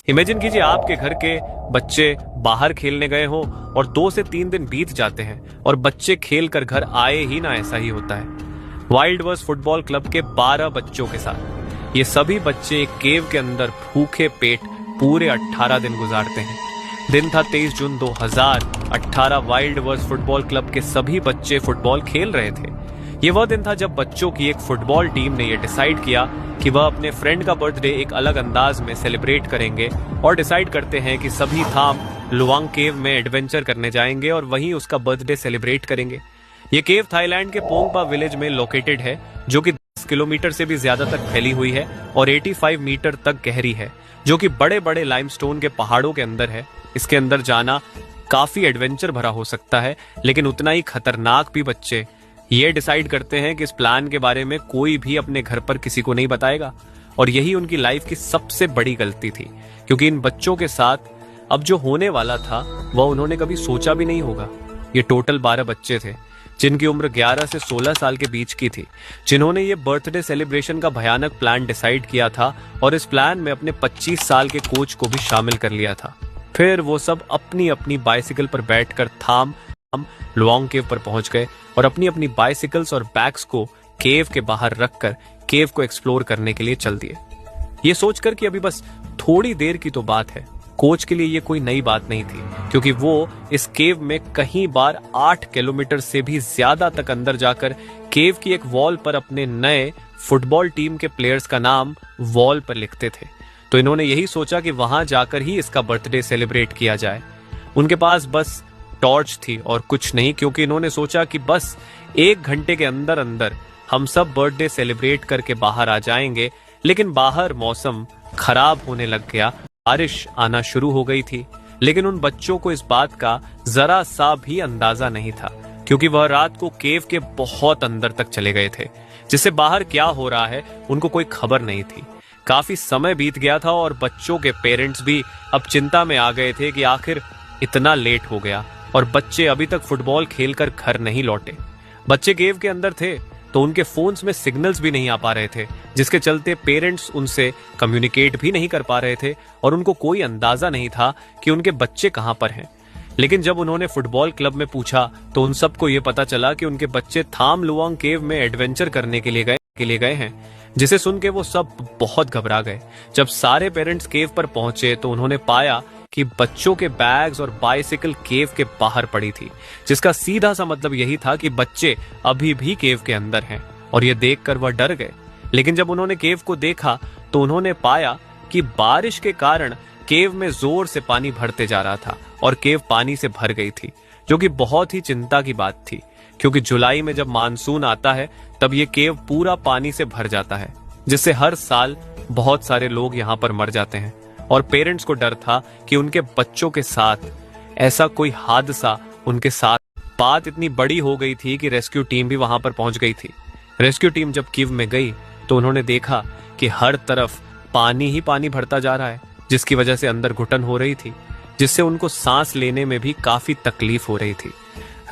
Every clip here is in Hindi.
इमेजिन कीजिए आपके घर के बच्चे बाहर खेलने गए हो और 2 से 3 दिन बीत जाते हैं और बच्चे खेल कर घर आए ही ना, ऐसा ही होता है वाइल्ड वर्स फुटबॉल क्लब के 12 बच्चों के साथ। ये सभी बच्चे एक केव के अंदर भूखे पेट पूरे 18 दिन गुजारते हैं। दिन था 23 जून 2018। वाइल्ड वर्स फुटबॉल क्लब के सभी बच्चे फुटबॉल खेल रहे थे। ये वह दिन था जब बच्चों की एक फुटबॉल टीम ने यह डिसाइड किया कि वह अपने फ्रेंड का बर्थडे एक अलग अंदाज में सेलिब्रेट करेंगे और डिसाइड करते हैं कि सभी थाम लुवांग केव में एडवेंचर करने जाएंगे और वहीं उसका बर्थडे सेलिब्रेट करेंगे। ये केव थाईलैंड के पोंगपा विलेज में लोकेटेड है, जो कि 10 किलोमीटर से भी ज्यादा तक फैली हुई है और 85 मीटर तक गहरी है, जो कि बड़े बड़े लाइमस्टोन के पहाड़ों के अंदर है। इसके अंदर जाना काफी एडवेंचर भरा हो सकता है, लेकिन उतना ही खतरनाक भी। बच्चे ये डिसाइड करते हैं कि इस प्लान के बारे में कोई भी अपने घर पर किसी को नहीं बताएगा, और यही उनकी लाइफ की सबसे बड़ी गलती थी, क्योंकि इन बच्चों के साथ अब जो होने वाला था वह उन्होंने कभी सोचा भी नहीं होगा। ये टोटल 12 बच्चे थे, जिनकी उम्र 11 से 16 साल के बीच की थी, जिन्होंने ये बर्थडे सेलिब्रेशन का भयानक प्लान डिसाइड किया था और इस प्लान में अपने 25 साल के कोच को भी शामिल कर लिया था। फिर वो सब अपनी अपनी बाइसिकल पर बैठकर थाम लुवांग केव पर पहुंच गए और अपनी अपनी बाइसिकल्स और बैग्स को केव के बाहर रखकर केव को एक्सप्लोर करने के लिए चल दिए। ये सोचकर कि अभी बस थोड़ी देर की तो बात है। कोच के लिए ये कोई नई बात नहीं थी, क्योंकि वो इस केव में कहीं बार 8 किलोमीटर से भी ज्यादा तक अंदर जाकर केव की एक वॉल पर अपने नए फुटबॉल टीम के प्लेयर्स का नाम वॉल पर लिखते थे। तो इन्होंने यही सोचा कि वहां जाकर ही इसका बर्थडे सेलिब्रेट किया जाए। उनके पास बस टॉर्च थी और कुछ नहीं, क्योंकि इन्होंने सोचा कि बस 1 घंटे के अंदर अंदर हम सब बर्थडे सेलिब्रेट करके बाहर आ जाएंगे। लेकिन बाहर मौसम खराब होने लग गया, बारिश आना शुरू हो गई थी। लेकिन उन बच्चों को इस बात का जरा सा भी अंदाजा नहीं था, क्योंकि वह रात को केव के बहुत अंदर तक चले गए थे, जिससे बाहर क्या हो रहा है उनको कोई खबर नहीं थी। काफी समय बीत गया था और बच्चों के पेरेंट्स भी अब चिंता में आ गए थे कि आखिर इतना लेट हो गया और बच्चे अभी तक फुटबॉल खेलकर घर नहीं लौटे। बच्चे केव के अंदर थे तो उनके फोन्स में सिग्नल्स भी नहीं आ पा रहे थे, जिसके चलते पेरेंट्स उनसे कम्युनिकेट भी नहीं कर पा रहे थे और उनको कोई अंदाजा नहीं था कि उनके बच्चे कहां पर हैं। लेकिन जब उन्होंने फुटबॉल क्लब में पूछा तो उन सबको यह पता चला कि उनके बच्चे थाम लुवांग केव में एडवेंचर करने के लिए गए हैं, जिसे सुन के वो सब बहुत घबरा गए। जब सारे पेरेंट्स केव पर पहुंचे तो उन्होंने पाया कि बच्चों के बैग्स और बाइसिकल केव के बाहर पड़ी थी, जिसका सीधा सा मतलब यही था कि बच्चे अभी भी केव के अंदर हैं। और ये देखकर वह डर गए। लेकिन जब उन्होंने केव को देखा तो उन्होंने पाया कि बारिश के कारण केव में जोर से पानी भरते जा रहा था और केव पानी से भर गई थी, जो कि बहुत ही चिंता की बात थी, क्योंकि जुलाई में जब मानसून आता है तब ये केव पूरा पानी से भर जाता है, जिससे हर साल बहुत सारे लोग यहाँ पर मर जाते हैं। और पेरेंट्स को डर था कि उनके बच्चों के साथ ऐसा कोई हादसा उनके साथ। बात इतनी बड़ी हो गई थी कि रेस्क्यू टीम भी वहां पर पहुंच गई थी। रेस्क्यू टीम जब केव में गई तो उन्होंने देखा कि हर तरफ पानी ही पानी भरता जा रहा है, जिसकी वजह से अंदर घुटन हो रही थी, जिससे उनको सांस लेने में भी काफी तकलीफ हो रही थी।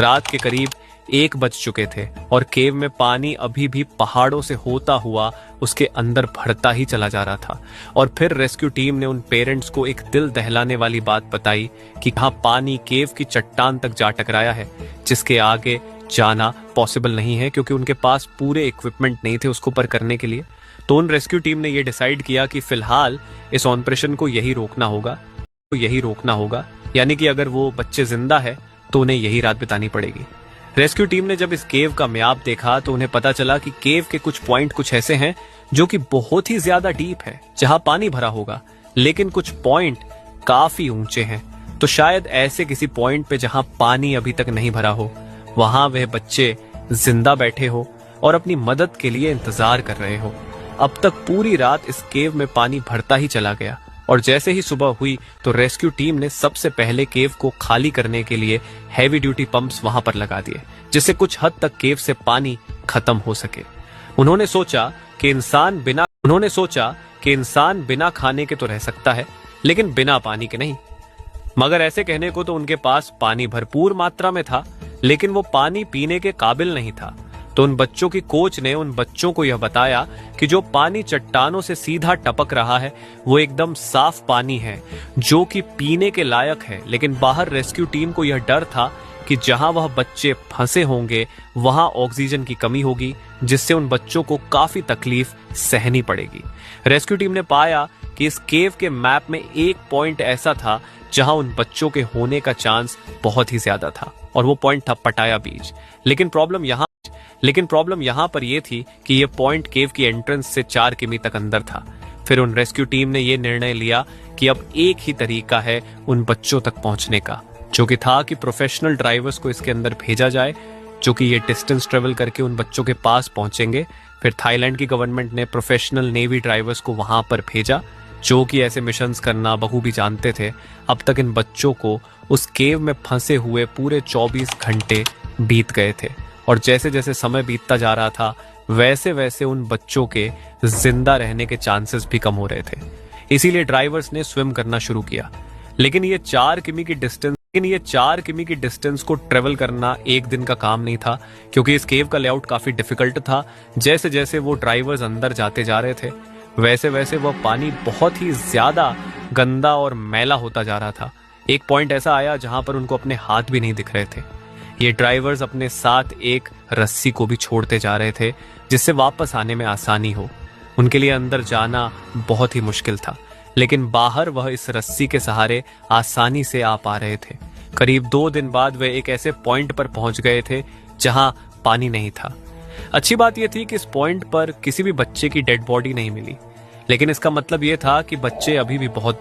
रात के करीब 1 बज चुके थे और केव में पानी अभी भी पहाड़ों से होता हुआ उसके अंदर भरता ही चला जा रहा था। और फिर रेस्क्यू टीम ने उन पेरेंट्स को एक दिल दहलाने वाली बात बताई कि हाँ, पानी केव की चट्टान तक जा टकराया है, जिसके आगे जाना पॉसिबल नहीं है, क्योंकि उनके पास पूरे इक्विपमेंट नहीं थे उसको पर करने के लिए। तो उन रेस्क्यू टीम ने यह डिसाइड किया कि फिलहाल इस ऑपरेशन को यही रोकना होगा, यानी कि अगर वो बच्चे जिंदा है तो उन्हें यही रात बितानी पड़ेगी। रेस्क्यू टीम ने जब इस केव का मैप देखा तो उन्हें पता चला कि केव के कुछ पॉइंट कुछ ऐसे हैं जो कि बहुत ही ज्यादा डीप है, जहां पानी भरा होगा, लेकिन कुछ पॉइंट काफी ऊंचे हैं। तो शायद ऐसे किसी पॉइंट पे जहां पानी अभी तक नहीं भरा हो, वहां वह बच्चे जिंदा बैठे हो और अपनी मदद के लिए इंतजार कर रहे हो। अब तक पूरी रात इस केव में पानी भरता ही चला गया और जैसे ही सुबह हुई तो रेस्क्यू टीम ने सबसे पहले केव को खाली करने के लिए हैवी ड्यूटी पंप्स वहां पर लगा दिए, जिससे कुछ हद तक केव से पानी खत्म हो सके। उन्होंने सोचा कि इंसान बिना खाने के तो रह सकता है, लेकिन बिना पानी के नहीं। मगर ऐसे कहने को तो उनके पास पानी भरपूर मात्रा में था, लेकिन वो पानी पीने के काबिल नहीं था। तो उन बच्चों की कोच ने उन बच्चों को यह बताया कि जो पानी चट्टानों से सीधा टपक रहा है वो एकदम साफ पानी है जो कि पीने के लायक है। लेकिन बाहर रेस्क्यू टीम को यह डर था कि जहां वह बच्चे फंसे होंगे वहां ऑक्सीजन की कमी होगी, जिससे उन बच्चों को काफी तकलीफ सहनी पड़ेगी। रेस्क्यू टीम ने पाया कि इस केव के मैप में एक पॉइंट ऐसा था जहां उन बच्चों के होने का चांस बहुत ही ज्यादा था, और वो पॉइंट था पटाया बीच। लेकिन प्रॉब्लम यहां पर यह थी कि यह पॉइंट केव की एंट्रेंस से 4 किमी तक अंदर था। फिर उन रेस्क्यू टीम ने यह निर्णय लिया कि अब एक ही तरीका है उन बच्चों तक पहुंचने का, जो कि था कि प्रोफेशनल ड्राइवर्स को इसके अंदर भेजा जाए, जो कि ये डिस्टेंस ट्रेवल करके उन बच्चों के पास पहुंचेंगे। फिर थाईलैंड की गवर्नमेंट ने प्रोफेशनल नेवी ड्राइवर्स को वहां पर भेजा, जो कि ऐसे मिशंस करना बखूबी जानते थे। अब तक इन बच्चों को उस केव में फंसे हुए पूरे 24 घंटे बीत गए थे, और जैसे जैसे समय बीतता जा रहा था वैसे वैसे उन बच्चों के जिंदा रहने के चांसेस भी कम हो रहे थे। इसीलिए ड्राइवर्स ने स्विम करना शुरू किया। लेकिन ये 4 किमी की डिस्टेंस को ट्रेवल करना एक दिन का काम नहीं था, क्योंकि इस केव का लेआउट काफी डिफिकल्ट था। जैसे जैसे वो ड्राइवर्स अंदर जाते जा रहे थे वैसे वैसे वह पानी बहुत ही ज्यादा गंदा और मैला होता जा रहा था। एक पॉइंट ऐसा आया जहां पर उनको अपने हाथ भी नहीं दिख रहे थे। ये ड्राइवर्स अपने साथ एक रस्सी को भी छोड़ते जा रहे थे, जिससे वापस आने में आसानी हो। उनके लिए अंदर जाना बहुत ही मुश्किल था, लेकिन बाहर वह इस रस्सी के सहारे आसानी से आ पा रहे थे। करीब 2 दिन बाद वे एक ऐसे पॉइंट पर पहुंच गए थे जहां पानी नहीं था। अच्छी बात यह थी कि इस पॉइंट पर किसी भी बच्चे की डेड बॉडी नहीं मिली, लेकिन इसका मतलब यह था कि बच्चे अभी भी बहुत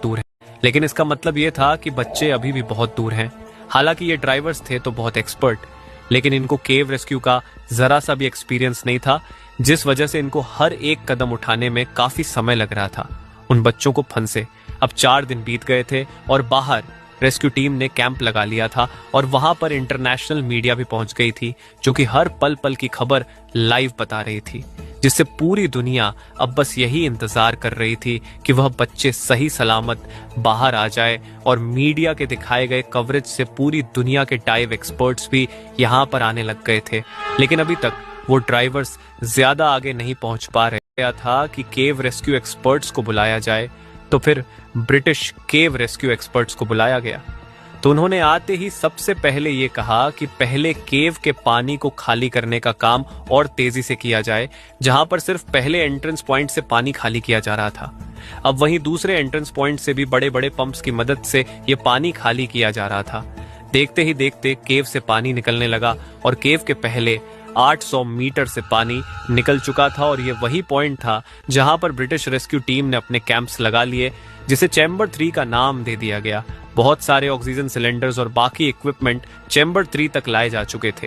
दूर हैं। हालांकि ये ड्राइवर्स थे तो बहुत एक्सपर्ट, लेकिन इनको केव रेस्क्यू का जरा सा भी एक्सपीरियंस नहीं था, जिस वजह से इनको हर एक कदम उठाने में काफी समय लग रहा था। उन बच्चों को फंसे अब 4 दिन बीत गए थे, और बाहर रेस्क्यू टीम ने कैंप लगा लिया था, और वहां पर इंटरनेशनल मीडिया भी पहुंच गई थी, जो कि हर पल पल की खबर लाइव बता रही थी, जिससे पूरी दुनिया अब बस यही इंतजार कर रही थी कि वह बच्चे सही सलामत बाहर आ जाए। और मीडिया के दिखाए गए कवरेज से पूरी दुनिया के डाइव एक्सपर्ट्स भी यहां पर आने लग गए थे। लेकिन अभी तक वो ड्राइवर्स ज्यादा आगे नहीं पहुंच पा रहे था कि केव रेस्क्यू एक्सपर्ट्स को बुलाया जाए। तो फिर ब्रिटिश केव रेस्क्यू एक्सपर्ट्स को बुलाया गया। तो उन्होंने आते ही सबसे पहले ये कहा कि पहले केव के पानी को खाली करने का काम और तेजी से किया जाए, जहां पर सिर्फ पहले एंट्रेंस पॉइंट से पानी खाली किया जा रहा था। अब वहीं दूसरे एंट्रेंस पॉइंट से भी बड़े बड़े पंप्स की मदद से ये पानी खाली किया जा रहा था। देखते ही देखते केव से पानी निकलने लगा, और केव के पहले 800 मीटर से पानी निकल चुका था। और ये वही पॉइंट था जहां पर ब्रिटिश रेस्क्यू टीम ने अपने कैंप्स लगा लिए, जिसे चैम्बर 3 का नाम दे दिया गया। बहुत सारे ऑक्सीजन सिलेंडर्स और बाकी इक्विपमेंट चैम्बर 3 तक लाए जा चुके थे।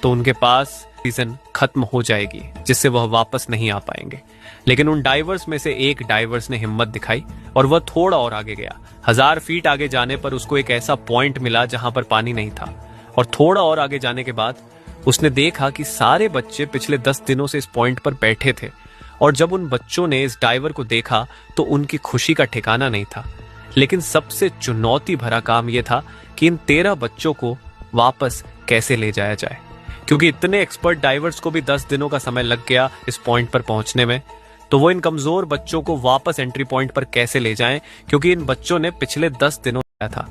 तो उनके पास ऑक्सीजन खत्म हो जाएगी, जिससे वह वापस नहीं आ पाएंगे। लेकिन उन डाइवर्स में से एक डाइवर्स ने हिम्मत दिखाई, और वह थोड़ा और आगे गया। 1000 फीट आगे जाने पर उसको एक ऐसा पॉइंट मिला जहां पर पानी नहीं था, और थोड़ा और आगे जाने के बाद उसने देखा कि सारे बच्चे पिछले 10 दिनों से इस पॉइंट पर बैठे थे। और जब उन बच्चों ने इस डाइवर को देखा तो उनकी खुशी का ठिकाना नहीं था। लेकिन सबसे चुनौती भरा काम यह था कि इन 13 बच्चों को वापस कैसे ले जाया जाए, क्योंकि इतने एक्सपर्ट डाइवर्स को भी 10 दिनों का समय लग गया इस पॉइंट पर पहुंचने में। तो वो इन कमजोर बच्चों को वापस एंट्री पॉइंट पर कैसे ले जाएं, क्योंकि इन बच्चों ने पिछले 10 दिनों था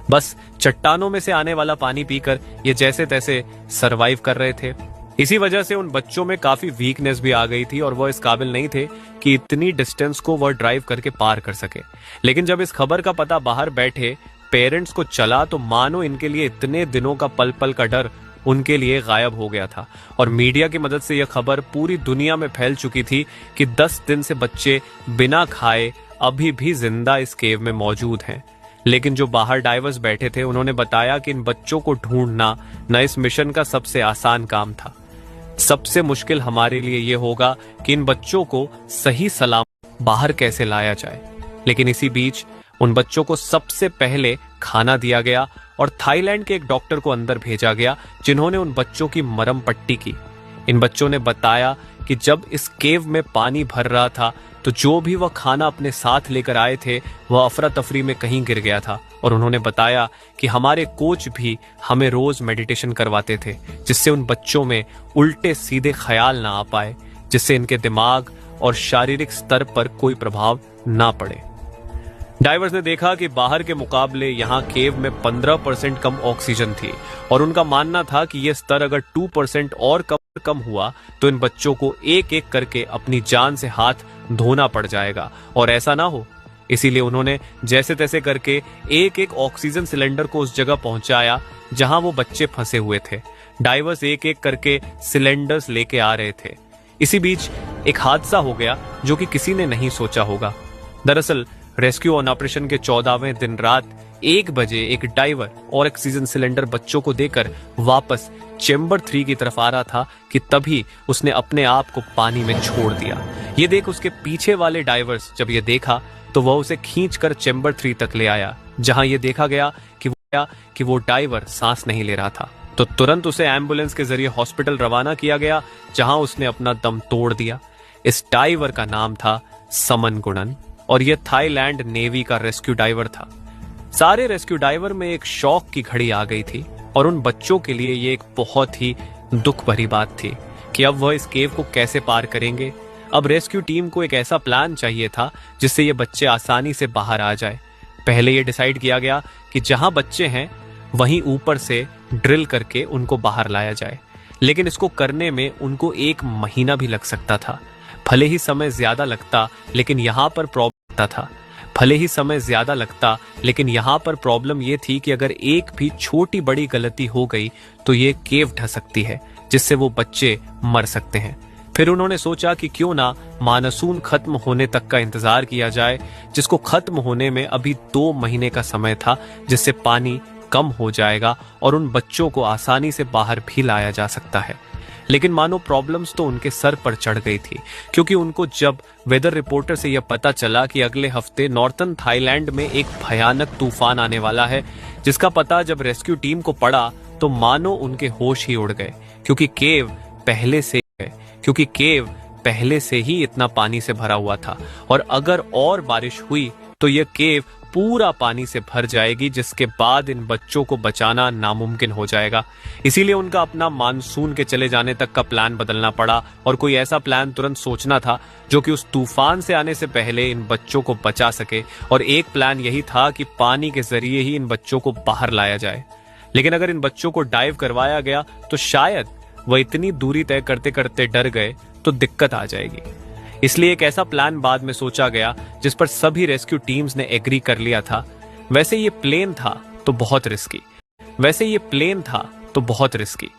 बस चट्टानों में से आने वाला पानी पीकर ये जैसे तैसे सरवाइव कर रहे थे। इसी वजह से उन बच्चों में काफी वीकनेस भी आ गई थी, और वह इस काबिल नहीं थे कि इतनी डिस्टेंस को वह ड्राइव करके पार कर सके। लेकिन जब इस खबर का पता बाहर बैठे पेरेंट्स को चला, तो मानो इनके लिए इतने दिनों का पल पल का डर उनके लिए गायब हो गया था। और मीडिया की मदद से यह खबर पूरी दुनिया में फैल चुकी थी कि 10 दिन से बच्चे बिना खाए अभी भी जिंदा इस केव में मौजूद हैं। लेकिन जो बाहर डाइवर्स बैठे थे उन्होंने बताया कि इन बच्चों को ढूंढना न इस मिशन का सबसे आसान काम था। सबसे मुश्किल हमारे लिए यह होगा कि इन बच्चों को सही सलामत बाहर कैसे लाया जाए। लेकिन इसी बीच उन बच्चों को सबसे पहले खाना दिया गया, और थाईलैंड के एक डॉक्टर को अंदर भेजा गया, जिन्होंने उन बच्चों की मरहम पट्टी की। इन बच्चों ने बताया कि जब इस केव में पानी भर रहा था तो जो भी वह खाना अपने साथ लेकर आए थे वह अफरा तफरी में कहीं गिर गया था, और उन्होंने बताया कि हमारे कोच भी हमें रोज मेडिटेशन करवाते थे, जिससे उन बच्चों में उल्टे सीधे ख्याल ना आ पाए, जिससे इनके दिमाग और शारीरिक स्तर पर कोई प्रभाव ना पड़े। डाइवर्स ने देखा कि बाहर के मुकाबले यहाँ केव में 15% कम ऑक्सीजन थी और उनका मानना था कि यह स्तर अगर 2% और कम हुआ तो इन बच्चों को एक एक करके अपनी जान से हाथ धोना पड़ जाएगा और ऐसा ना हो। इसीलिए उन्होंने जैसे तैसे करके एक एक ऑक्सीजन सिलेंडर को उस जगह पहुंचाया जहां वो बच्चे फंसे हुए थे। डाइवर्स एक एक करके सिलेंडर्स लेके आ रहे थे। इसी बीच एक हादसा हो गया जो कि किसी ने नहीं सोचा होगा। दरअसल रेस्क्यू ऑन ऑपरेशन के 14वें दिन रात 1 बजे एक डाइवर और ऑक्सीजन सिलेंडर बच्चों को देकर वापस चेंबर 3 की तरफ आ रहा था कि तभी उसने अपने आप को पानी में छोड़ दिया। ये देख उसके पीछे वाले डाइवर्स जब ये देखा तो वह उसे खींचकर चेंबर 3 तक ले आया, जहां ये देखा गया कि वो डाइवर सांस नहीं ले रहा था। तो तुरंत उसे एम्बुलेंस के जरिए हॉस्पिटल रवाना किया गया, जहां उसने अपना दम तोड़ दिया। इस डाइवर का नाम था समन गुणन और यह थाईलैंड नेवी का रेस्क्यू डाइवर था। सारे रेस्क्यू डाइवर में एक शौक की घड़ी आ गई थी और उन बच्चों के लिए ये एक बहुत ही दुख भरी बात थी कि अब वह इस केव को कैसे पार करेंगे। अब रेस्क्यू टीम को एक ऐसा प्लान चाहिए था जिससे ये बच्चे आसानी से बाहर आ जाए। पहले ये डिसाइड किया गया कि जहां बच्चे हैं वहीं ऊपर से ड्रिल करके उनको बाहर लाया जाए, लेकिन इसको करने में उनको 1 महीना भी लग सकता था। भले ही समय ज्यादा लगता लेकिन यहाँ पर प्रॉब्लम ये थी कि अगर एक भी छोटी बड़ी गलती हो गई तो ये केव ढह सकती है, जिससे वो बच्चे मर सकते हैं। फिर उन्होंने सोचा कि क्यों ना मानसून खत्म होने तक का इंतजार किया जाए, जिसको खत्म होने में अभी 2 महीने का समय था, जिससे पानी कम हो जाएगा और उन बच्चों को आसानी से बाहर भी लाया जा सकता है। लेकिन मानो प्रॉब्लम्स तो उनके सर पर चढ़ गई थी, क्योंकि उनको जब वेदर रिपोर्टर से यह पता चला कि अगले हफ्ते नॉर्थर्न थाईलैंड में एक भयानक तूफान आने वाला है, जिसका पता जब रेस्क्यू टीम को पड़ा तो मानो उनके होश ही उड़ गए, क्योंकि केव पहले से ही इतना पानी से भरा हुआ था और अगर और बारिश हुई तो यह केव पूरा पानी से भर जाएगी, जिसके बाद इन बच्चों को बचाना नामुमकिन हो जाएगा। इसीलिए उनका अपना मानसून के चले जाने तक का प्लान बदलना पड़ा और कोई ऐसा प्लान तुरंत सोचना था जो कि उस तूफान से आने से पहले इन बच्चों को बचा सके। और एक प्लान यही था कि पानी के जरिए ही इन बच्चों को बाहर लाया जाए। लेकिन अगर इन बच्चों को डाइव करवाया गया तो शायद वह इतनी दूरी तय करते करते डर गए तो दिक्कत आ जाएगी। इसलिए एक ऐसा प्लान बाद में सोचा गया जिस पर सभी रेस्क्यू टीम्स ने एग्री कर लिया था। वैसे ये प्लेन था तो बहुत रिस्की,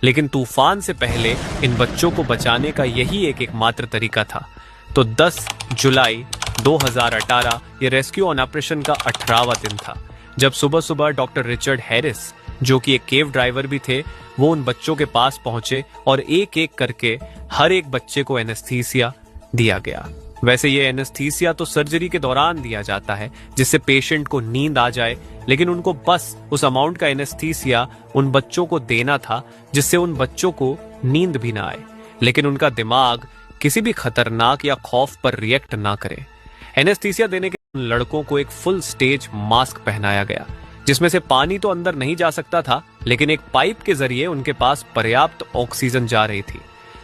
लेकिन तूफान से पहले इन बच्चों को बचाने का यही एकमात्र तरीका था। तो 10 जुलाई 2018 ये रेस्क्यू ऑन ऑपरेशन का 18वां दिन था, जब सुबह सुबह डॉक्टर रिचर्ड हैरिस, जो कि एक केव ड्राइवर भी थे, वो उन बच्चों के पास पहुंचे और एक एक करके हर एक बच्चे को एनेस्थीसिया दिया गया। वैसे ये एनेस्थीसिया तो सर्जरी के दौरान दिया जाता है, जिससे पेशेंट को नींद आ जाए, लेकिन उनको बस उस अमाउंट का एनेस्थीसिया उन बच्चों को देना था जिससे उन बच्चों को नींद भी ना आए, लेकिन उनका दिमाग किसी भी खतरनाक या खौफ पर रिएक्ट ना करे। एनेस्थीसिया देने के उन लड़कों को एक फुल स्टेज मास्क पहनाया गया, जिसमें से पानी तो अंदर नहीं जा सकता था, लेकिन एक पाइप के जरिए उनके पास पर्याप्त ऑक्सीजन जा रही थी।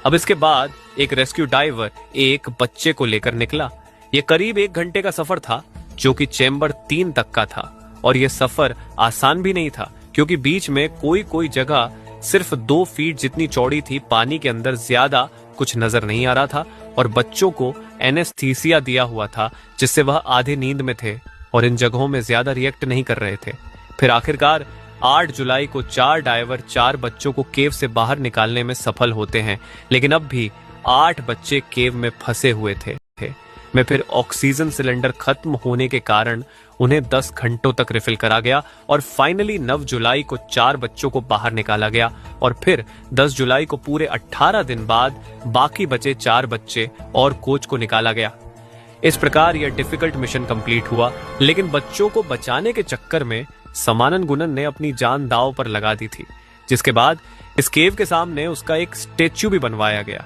अब इसके बाद एक रेस्क्यू डाइवर एक बच्चे को लेकर निकला। यह करीब 1 घंटे का सफर था, जो कि चेंबर 3 तक का था, और यह सफर आसान भी नहीं था, क्योंकि बीच में कोई जगह सिर्फ 2 फीट जितनी चौड़ी थी। पानी के अंदर ज्यादा कुछ नजर नहीं आ रहा था और बच्चों को एनेस्थीसिया दिया हुआ था, जिससे वह आधे नींद में थे और इन जगहों में ज्यादा रिएक्ट नहीं कर रहे थे। फिर आखिरकार 8 जुलाई को 4 डाइवर 4 बच्चों को केव से बाहर निकालने में सफल होते हैं, लेकिन अब भी 8 बच्चे केव में फंसे हुए थे। में फिर ऑक्सीजन सिलेंडर खत्म होने के कारण उन्हें 10 घंटों तक रिफिल करा गया और फाइनली 9 जुलाई को 4 बच्चों को बाहर निकाला गया और फिर 10 जुलाई को पूरे 18 दिन बाद बाकी बचे 4 बच्चे और कोच को निकाला गया। इस प्रकार यह डिफिकल्ट मिशन कंप्लीट हुआ, लेकिन बच्चों को बचाने के चक्कर में समानन गुणन ने अपनी जान दांव पर लगा दी थी, जिसके बाद इस केव के सामने उसका एक स्टेच्यू भी बनवाया गया।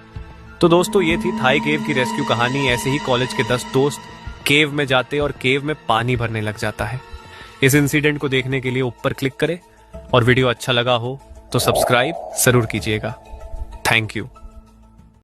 तो दोस्तों, ये थी थाई केव की रेस्क्यू कहानी। ऐसे ही कॉलेज के 10 दोस्त केव में जाते और केव में पानी भरने लग जाता है। इस इंसिडेंट को देखने के लिए ऊपर क्लिक करें और वीडियो अच्छा लगा हो तो सब्सक्राइब जरूर कीजिएगा। Thank you.